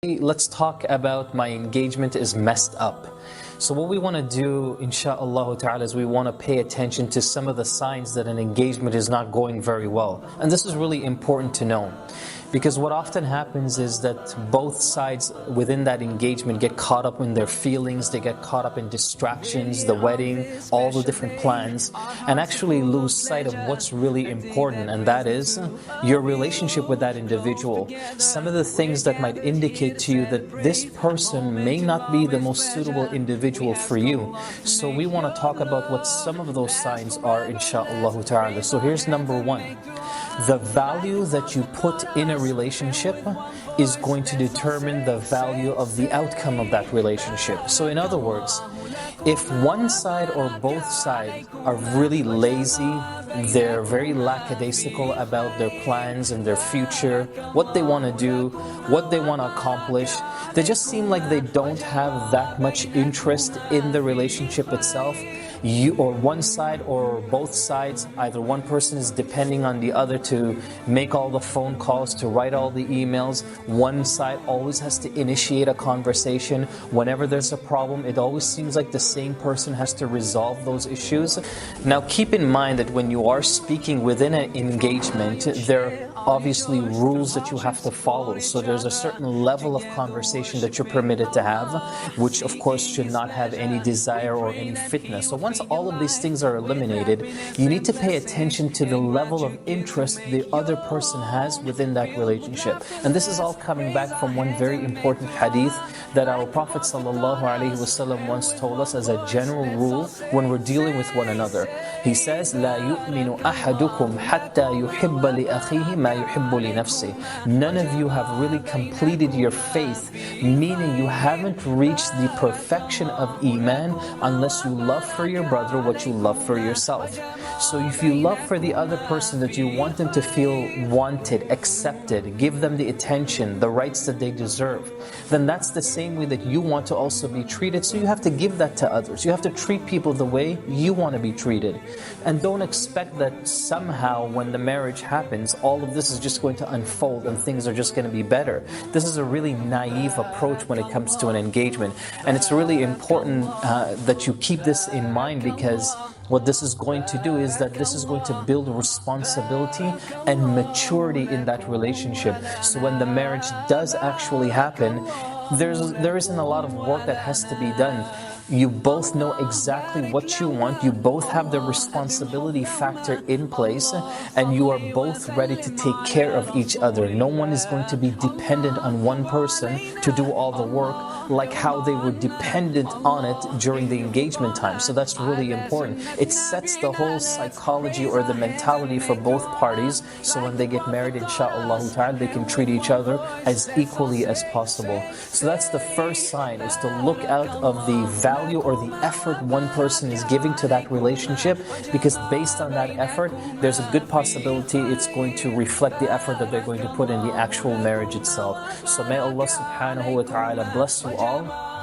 Let's talk about my engagement is messed up. So what we want to do, inshaAllah ta'ala, is we want to pay attention to some of the signs that an engagement is not going very well. And this is really important to know. Because what often happens is that both sides within that engagement get caught up in their feelings, they get caught up in distractions, the wedding, all the different plans, and actually lose sight of what's really important, and that is your relationship with that individual. Some of the things that might indicate to you that this person may not be the most suitable individual for you. So we want to talk about what some of those signs are, inshaAllah ta'ala. So here's number one. The value that you put in a relationship is going to determine the value of the outcome of that relationship. So in other words, if one side or both sides are really lazy, they're very lackadaisical about their plans and their future, what they want to do, what they want to accomplish, they just seem like they don't have that much interest in the relationship itself. You or one side or both sides, either one person is depending on the other to make all the phone calls, to write all the emails. One side always has to initiate a conversation. Whenever there's a problem, it always seems like the same person has to resolve those issues. Now keep in mind that when you are speaking within an engagement, there are obviously rules that you have to follow. So there's a certain level of conversation that you're permitted to have, which of course should not have any desire or any fitness. So once all of these things are eliminated, you need to pay attention to the level of interest the other person has within that relationship. And this is all coming back from one very important hadith that our Prophet ﷺ once told us as a general rule when we're dealing with one another. He says, لا يؤمن أحدكم حتى يحب لأخيه ما يحب لنفسه. None of you have really completed your faith, meaning you haven't reached the perfection of Iman unless you love for your brother what you love for yourself. So if you love for the other person that you want them to feel wanted, accepted, give them the attention, the rights that they deserve, then that's the same way that you want to also be treated. So you have to give that to others. You have to treat people the way you want to be treated. And don't expect that somehow when the marriage happens, all of this is just going to unfold and things are just going to be better. This is a really naive approach when it comes to an engagement. And it's really important that you keep this in mind, because what this is going to do is that this is going to build responsibility and maturity in that relationship. So when the marriage does actually happen, there isn't a lot of work that has to be done. You both know exactly what you want, you both have the responsibility factor in place, and you are both ready to take care of each other. No one is going to be dependent on one person to do all the work like how they were dependent on it during the engagement time. So that's really important. It sets the whole psychology or the mentality for both parties, so when they get married, inshaAllah ta'ala, they can treat each other as equally as possible. So that's the first sign, is to look out of the value or the effort one person is giving to that relationship, because based on that effort, there's a good possibility it's going to reflect the effort that they're going to put in the actual marriage itself. So may Allah subhanahu wa ta'ala bless you all.